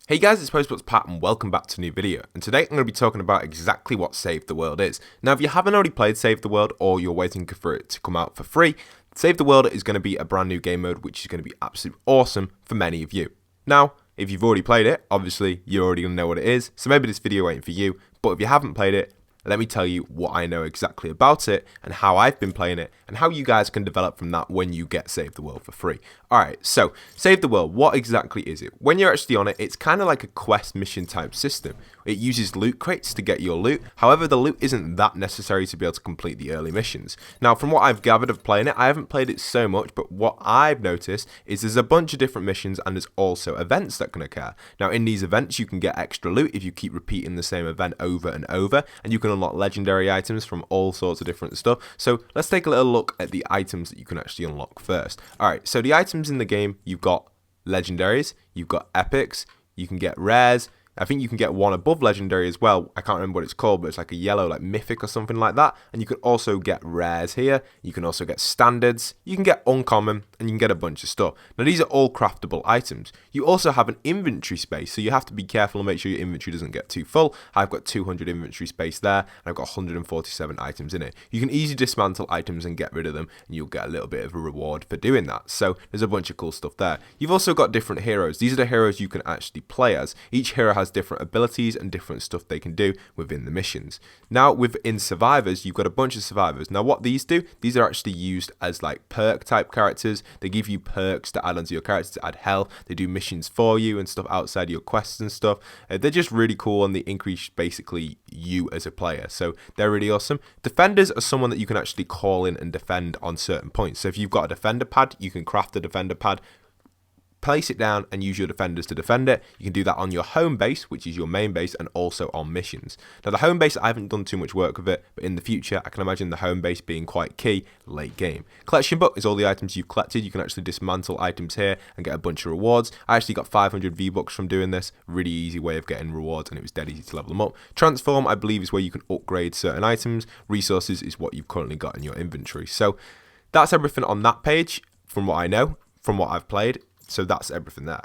Hey guys, it's postboxpat and welcome back to a new video, and today I'm going to be talking about exactly what Save the World is. Now if you haven't already played Save the World or you're waiting for it to come out for free, Save the World is going to be a brand new game mode which is going to be absolutely awesome for many of you. Now, if you've already played it, obviously you're already going to know what it is, so maybe this video ain't for you, but if you haven't played it, let me tell you what I know exactly about it and how I've been playing it and how you guys can develop from that when you get Save the World for free. Alright, so Save the World, what exactly is it? When you're actually on it, it's kind of like a quest mission type system. It uses loot crates to get your loot, however the loot isn't that necessary to be able to complete the early missions. Now from what I've gathered of playing it, I haven't played it so much, but what I've noticed is there's a bunch of different missions and there's also events that can occur. Now in these events you can get extra loot if you keep repeating the same event over and over, and you can unlock legendary items from all sorts of different stuff. So let's take a little look at the items that you can actually unlock first. Alright, so the items in the game, you've got legendaries, you've got epics, you can get rares. I think you can get one above legendary as well. I can't remember what it's called, but it's like a yellow, like mythic or something like that. And you can also get rares here. You can also get standards. You can get uncommon, and you can get a bunch of stuff. Now these are all craftable items. You also have an inventory space, so you have to be careful and make sure your inventory doesn't get too full. I've got 200 inventory space there, and I've got 147 items in it. You can easily dismantle items and get rid of them, and you'll get a little bit of a reward for doing that. So there's a bunch of cool stuff there. You've also got different heroes. These are the heroes you can actually play as. Each hero has different abilities and different stuff they can do within the missions. Now within survivors, you've got a bunch of survivors. Now what these do, these are actually used as like perk type characters. They give you perks to add onto your character to add health. They do missions for you and stuff outside your quests and stuff. They're just really cool and they increase basically you as a player, so they're really awesome. Defenders are someone that you can actually call in and defend on certain points. So if you've got a defender pad, you can craft a defender pad, place it down and use your defenders to defend it. You can do that on your home base, which is your main base, and also on missions. Now the home base, I haven't done too much work with it, but in the future I can imagine the home base being quite key late game. Collection book is all the items you've collected. You can actually dismantle items here and get a bunch of rewards. I actually got 500 V-Bucks from doing this. Really easy way of getting rewards, and it was dead easy to level them up. Transform, I believe, is where you can upgrade certain items. Resources is what you've currently got in your inventory. So that's everything on that page from what I know, from what I've played. So that's everything there.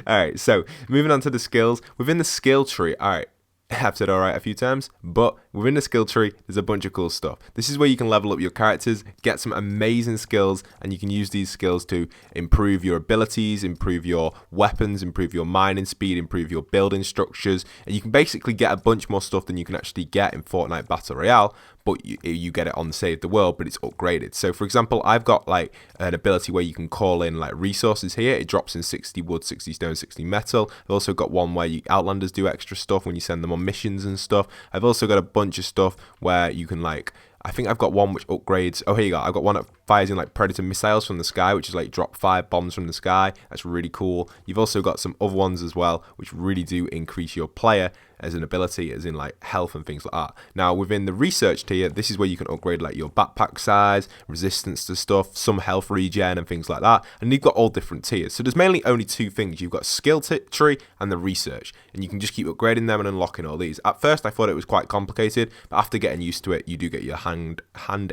Alright, so moving on to the skills. Within the skill tree, alright, I've said alright a few times, but within the skill tree, there's a bunch of cool stuff. This is where you can level up your characters, get some amazing skills, and you can use these skills to improve your abilities, improve your weapons, improve your mining speed, improve your building structures, and you can basically get a bunch more stuff than you can actually get in Fortnite Battle Royale, but you get it on Save the World, but it's upgraded. So for example, I've got like an ability where you can call in like resources here. It drops in 60 wood, 60 stone, 60 metal. I've also got one where Outlanders do extra stuff when you send them on missions and stuff. I've also got a bunch of stuff where you can like, I think I've got one which upgrades. Oh, here you go. I've got one that fires in like predator missiles from the sky, which is like drop 5 bombs from the sky. That's really cool. You've also got some other ones as well, which really do increase your player as an ability, as in like health and things like that. Now within the research tier, this is where you can upgrade like your backpack size, resistance to stuff, some health regen and things like that. And you've got all different tiers. So there's mainly only two things. You've got skill tree and the research, and you can just keep upgrading them and unlocking all these. At first I thought it was quite complicated, but after getting used to it, you do get your hand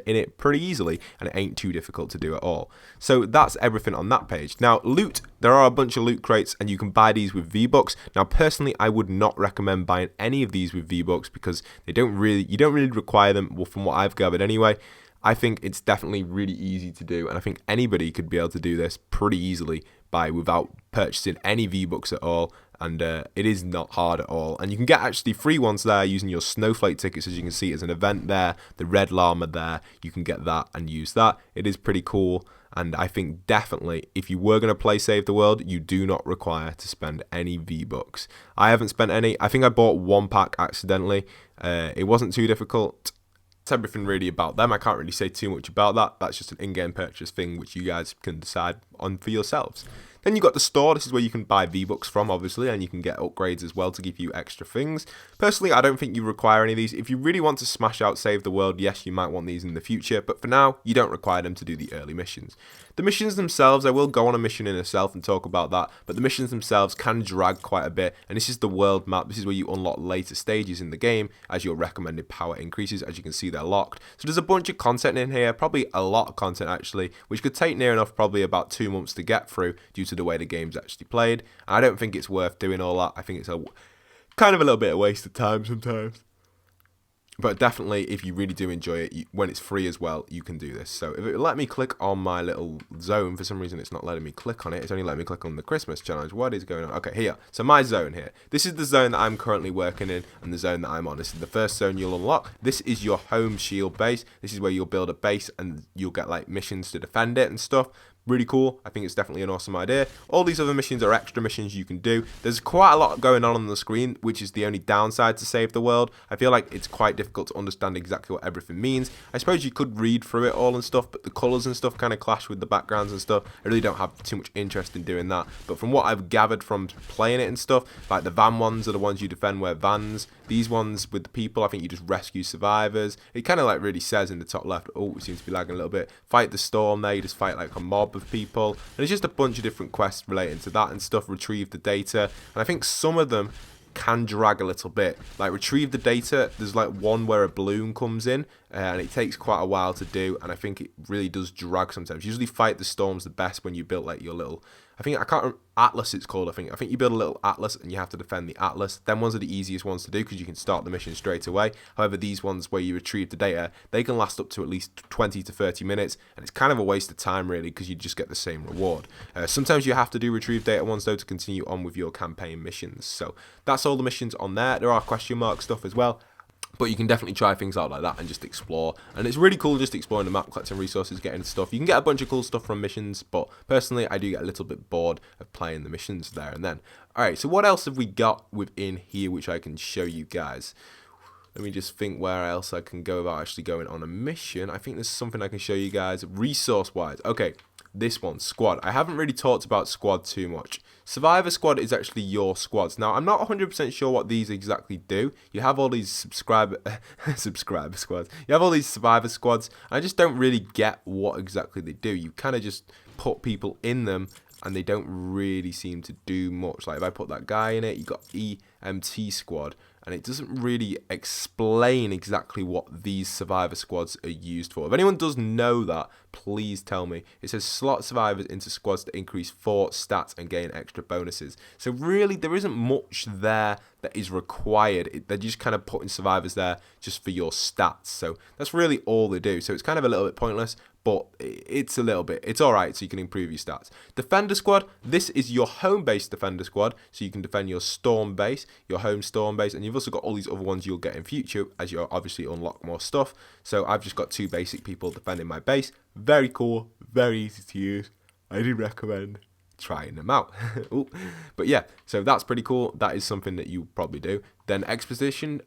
in it pretty easily, and it ain't too difficult to do at all. So that's everything on that page. Now loot, there are a bunch of loot crates and you can buy these with V-Bucks. Now personally, I would not recommend buying any of these with V-Bucks because you don't really require them, well, from what I've gathered anyway. I think it's definitely really easy to do, and I think anybody could be able to do this pretty easily without purchasing any V-Bucks at all. And it is not hard at all, and you can get actually free ones there using your snowflake tickets. As you can see, as an event there, the red llama there, you can get that and use that. It is pretty cool, and I think definitely if you were going to play Save the World, you do not require to spend any V-Bucks. I haven't spent any. I think I bought one pack accidentally. It wasn't too difficult. That's everything really about them. I can't really say too much about that. That's just an in-game purchase thing which you guys can decide on for yourselves. Then you've got the store. This is where you can buy V-Bucks from, obviously, and you can get upgrades as well to give you extra things. Personally, I don't think you require any of these. If you really want to smash out Save the World, yes, you might want these in the future, but for now, you don't require them to do the early missions. The missions themselves, I will go on a mission in itself and talk about that, but the missions themselves can drag quite a bit, and this is the world map. This is where you unlock later stages in the game as your recommended power increases. As you can see, they're locked. So there's a bunch of content in here, probably a lot of content actually, which could take near enough probably about 2 months to get through due to the way the game's actually played. I don't think it's worth doing all that. I think it's a kind of a little bit of a waste of time sometimes. But definitely, if you really do enjoy it, when it's free as well, you can do this. So if it let me click on my little zone, for some reason it's not letting me click on it. It's only letting me click on the Christmas challenge. What is going on? Okay, here. So my zone here. This is the zone that I'm currently working in and the zone that I'm on. This is the first zone you'll unlock. This is your home shield base. This is where you'll build a base and you'll get like missions to defend it and stuff. Really cool. I think it's definitely an awesome idea. All these other missions are extra missions you can do. There's quite a lot going on the screen, which is the only downside to Save the World. I feel like it's quite difficult to understand exactly what everything means. I suppose you could read through it all and stuff, but the colours and stuff kind of clash with the backgrounds and stuff. I really don't have too much interest in doing that. But from what I've gathered from playing it and stuff, like the van ones are the ones you defend where vans. These ones with the people, I think you just rescue survivors. It kind of like really says in the top left, oh, it seems to be lagging a little bit. Fight the storm there, you just fight like a mob of people. And it's just a bunch of different quests relating to that and stuff. Retrieve the data. And I think some of them can drag a little bit. Like retrieve the data, there's like one where a balloon comes in and it takes quite a while to do, and I think it really does drag sometimes. Usually fight the storms the best when you build like your little, I can't remember, Atlas it's called, I think you build a little Atlas and you have to defend the Atlas. Them ones are the easiest ones to do because you can start the mission straight away. However, these ones where you retrieve the data, they can last up to at least 20 to 30 minutes, and it's kind of a waste of time really because you just get the same reward. Sometimes you have to do retrieve data ones though to continue on with your campaign missions. So that's all the missions on there. There are question mark stuff as well. But you can definitely try things out like that and just explore. And it's really cool just exploring the map, collecting resources, getting stuff. You can get a bunch of cool stuff from missions, but personally, I do get a little bit bored of playing the missions there and then. Alright, so what else have we got within here which I can show you guys? Let me just think where else I can go about actually going on a mission. I think there's something I can show you guys resource-wise. Okay, this one, squad. I haven't really talked about squad too much. Survivor squad is actually your squads. Now, I'm not 100% sure what these exactly do. You have all these subscriber squads. You have all these survivor squads. I just don't really get what exactly they do. You kind of just put people in them and they don't really seem to do much. Like if I put that guy in it, you got EMT squad, and it doesn't really explain exactly what these survivor squads are used for. If anyone does know that, please tell me. It says slot survivors into squads to increase fort stats and gain extra bonuses. So really, there isn't much there that is required. They're just kind of putting survivors there just for your stats. So that's really all they do. So it's kind of a little bit pointless, but it's alright, so you can improve your stats. Defender squad, this is your home base defender squad, so you can defend your storm base, your home storm base, and you've also got all these other ones you'll get in future as you obviously unlock more stuff. So I've just got 2 basic people defending my base. Very cool, very easy to use. I do recommend trying them out. But yeah, so that's pretty cool. That is something that you probably do. Then expedition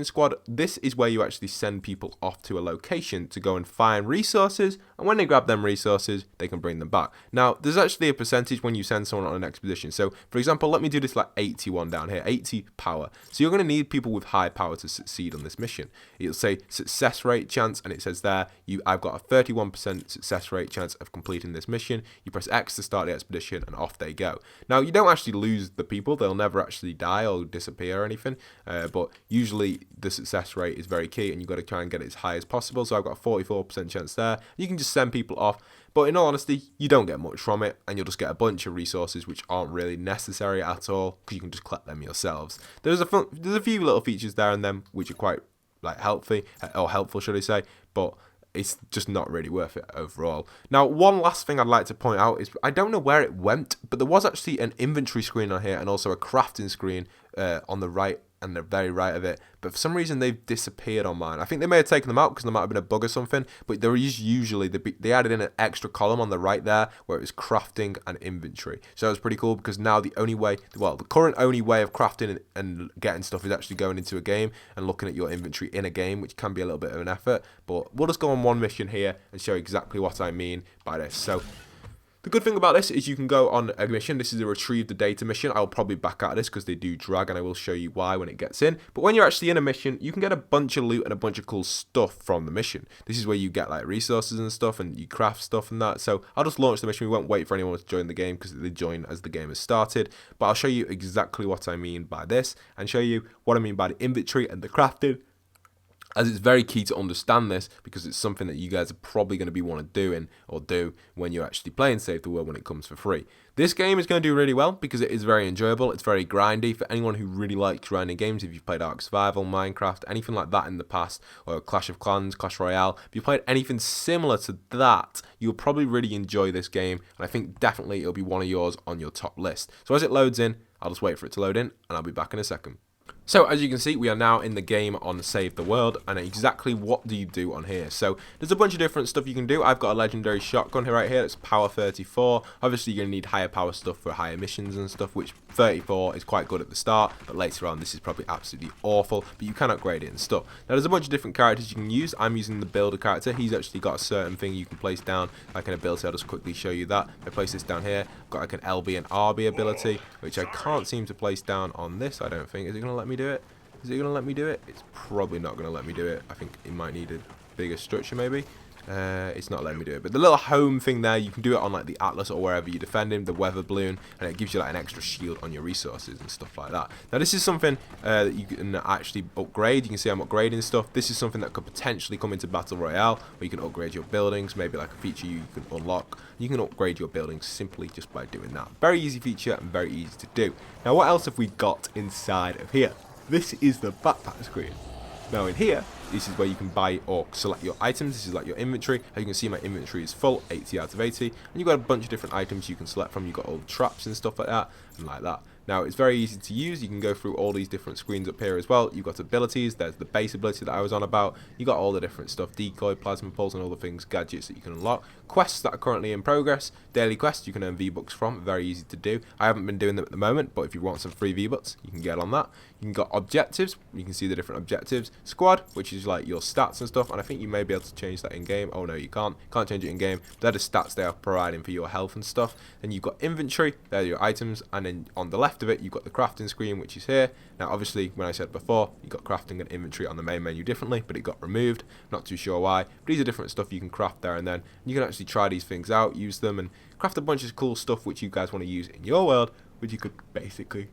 squad, this is where you actually send people off to a location to go and find resources, and when they grab them resources, they can bring them back. Now, there's actually a percentage when you send someone on an expedition. So, for example, let me do this like 81 down here, 80 power. So you're going to need people with high power to succeed on this mission. It'll say success rate chance, and it says there, I've got a 31% success rate chance of completing this mission. You press X to start the expedition, and off they go. Now, you don't actually lose the people. They'll never actually die or disappear or anything. But usually the success rate is very key and you've got to try and get it as high as possible. So I've got a 44% chance there. You can just send people off, but in all honesty, you don't get much from it, and you'll just get a bunch of resources which aren't really necessary at all because you can just collect them yourselves. There's a few little features there and them which are quite like helpful should I say, but it's just not really worth it overall. Now, one last thing I'd like to point out is I don't know where it went, but there was actually an inventory screen on here and also a crafting screen on the right and the very right of it, but for some reason they've disappeared on mine. I think they may have taken them out because there might have been a bug or something, but there is usually, they added in an extra column on the right there where it was crafting and inventory. So it was pretty cool because now the current only way of crafting and getting stuff is actually going into a game and looking at your inventory in a game, which can be a little bit of an effort, but we'll just go on one mission here and show exactly what I mean by this. So the good thing about this is you can go on a mission. This is a retrieve the data mission. I'll probably back out of this because they do drag, and I will show you why when it gets in. But when you're actually in a mission, you can get a bunch of loot and a bunch of cool stuff from the mission. This is where you get like resources and stuff, and you craft stuff and that. So I'll just launch the mission. We won't wait for anyone to join the game because they join as the game has started. But I'll show you exactly what I mean by this and show you what I mean by the inventory and the crafting. as it's very key to understand this, because it's something that you guys are probably going to be want to do when you're actually playing Save the World when it comes for free. This game is going to do really well because it is very enjoyable. It's very grindy for anyone who really likes grinding games. If you've played Ark Survival, Minecraft, anything like that in the past, or Clash of Clans, Clash Royale, if you played anything similar to that, you'll probably really enjoy this game, and I think definitely it'll be one of yours on your top list. So as it loads in, I'll just wait for it to load in, and I'll be back in a second. So as you can see, we are now in the game on Save the World, and exactly what do you do on here? So there's a bunch of different stuff you can do. I've got a legendary shotgun here right here. It's power 34. Obviously you're going to need higher power stuff for higher missions and stuff, which 34 is quite good at the start, but later on this is probably absolutely awful, but you can upgrade it and stuff. Now there's a bunch of different characters you can use. I'm using the builder character. He's actually got a certain thing you can place down, like an ability. I'll just quickly show you that. I place this down here. I've got like an LB and RB ability, which I can't seem to place down on this, I don't think. Is it going to let me do it? Is it going to let me do it? It's probably not going to let me do it. I think it might need a bigger structure maybe. It's not letting me do it. But the little home thing there, you can do it on like the Atlas or wherever you're defending, the weather balloon, and it gives you like an extra shield on your resources and stuff like that. Now this is something that you can actually upgrade. You can see I'm upgrading stuff. This is something that could potentially come into Battle Royale, where you can upgrade your buildings, maybe like a feature you can unlock. You can upgrade your buildings simply just by doing that. Very easy feature and very easy to do. Now what else have we got inside of here? This is the backpack screen. Now in here, this is where you can buy or select your items. This is like your inventory. As you can see, my inventory is full, 80 out of 80. And you've got a bunch of different items you can select from. You've got all the traps and stuff like that, and like that. Now it's very easy to use. You can go through all these different screens up here as well. You've got abilities. There's the base ability that I was on about. You got all the different stuff, decoy, plasma pulse, and all the things, gadgets that you can unlock. Quests that are currently in progress, daily quests you can earn V-Bucks from, very easy to do. I haven't been doing them at the moment, but if you want some free V-Bucks, you can get on that. You can got objectives. You can see the different objectives. Squad, which is like your stats and stuff, and I think you may be able to change that in game. Oh no, you can't change it in game. They're the stats they are providing for your health and stuff. Then you've got inventory, they're your items, and then on the left of it you've got the crafting screen, which is here. Now obviously, when I said before, you got crafting and inventory on the main menu differently, but it got removed. Not too sure why, but these are different stuff you can craft there, and then you can actually try these things out, use them, and craft a bunch of cool stuff which you guys want to use in your world, which you could basically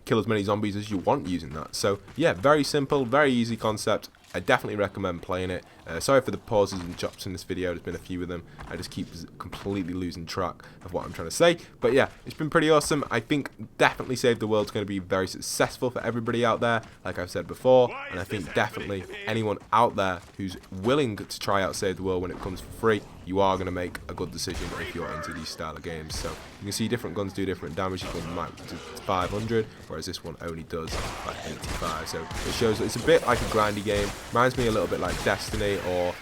kill as many zombies as you want using that. So yeah, very simple, very easy concept. I definitely recommend playing it. Sorry for the pauses and chops in this video. There's been a few of them. I just keep completely losing track of what I'm trying to say. But yeah, it's been pretty awesome. I think definitely Save the World's going to be very successful for everybody out there, like I've said before. And I think definitely anyone out there who's willing to try out Save the World when it comes for free, you are going to make a good decision if you're into these style of games. So you can see different guns do different damage. This one might do 500, whereas this one only does like 85. So it shows that it's a bit like a grindy game. Reminds me a little bit like Destiny, or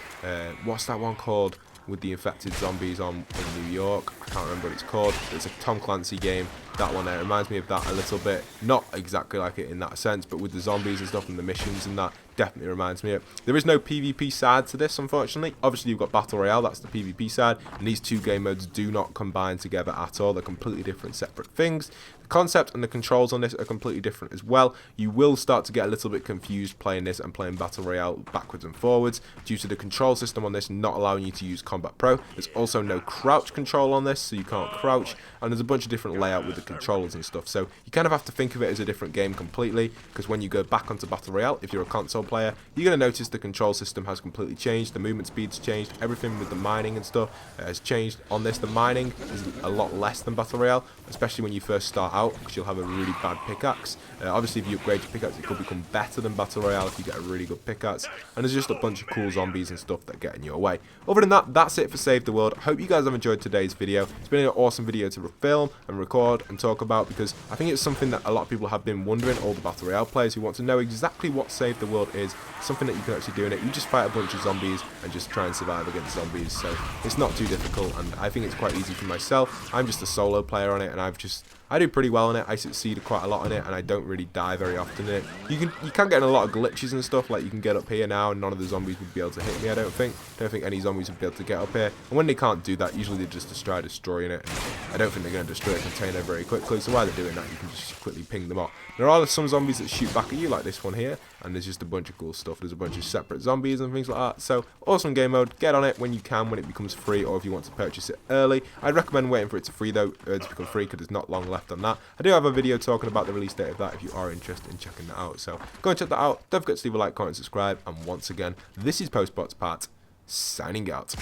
what's that one called with the infected zombies in New York? I can't remember what it's called. It's a Tom Clancy game. That one there reminds me of that a little bit. Not exactly like it in that sense, but with the zombies and stuff and the missions and that, definitely reminds me of it. There is no PvP side to this, unfortunately. Obviously, you've got Battle Royale, that's the PvP side, and these two game modes do not combine together at all. They're completely different, separate things. The concept and the controls on this are completely different as well. You will start to get a little bit confused playing this and playing Battle Royale backwards and forwards due to the control system on this not allowing you to use Combat Pro. There's also no crouch control on this, so you can't crouch, and there's a bunch of different layout with the controllers and stuff. So you kind of have to think of it as a different game completely, because when you go back onto Battle Royale, if you're a console player, you're going to notice the control system has completely changed, the movement speed's changed, everything with the mining and stuff has changed. On this, the mining is a lot less than Battle Royale, especially when you first start out, because you'll have a really bad pickaxe. Obviously, if you upgrade your pickaxe, it could become better than Battle Royale if you get a really good pickaxe, and there's just a bunch of cool zombies and stuff that get in your way. Other than that, that's it for Save the World. I hope you guys have enjoyed today's video. It's been an awesome video to film and record and talk about, because I think it's something that a lot of people have been wondering, all the Battle Royale players who want to know exactly what Save the World is, something that you can actually do in it. You just fight a bunch of zombies and just try and survive against zombies, so it's not too difficult, and I think it's quite easy for myself. I'm just a solo player on it, and I do pretty well in it. I succeed quite a lot in it, and I don't really die very often in it. You can get in a lot of glitches and stuff, like you can get up here now and none of the zombies would be able to hit me, I don't think. Any zombies would be able to get up here. And when they can't do that, usually they just try destroying it. And I don't think they're going to destroy a container very quickly, so while they're doing that, you can just quickly ping them off. There are some zombies that shoot back at you, like this one here, and there's just a bunch of cool stuff. There's a bunch of separate zombies and things like that. So, awesome game mode. Get on it when you can, when it becomes free, or if you want to purchase it early. I'd recommend waiting for it to become free, because there's not long left left on that. I do have a video talking about the release date of that if you are interested in checking that out. So go and check that out. Don't forget to leave a like, comment, subscribe. And once again, this is postboxpat signing out.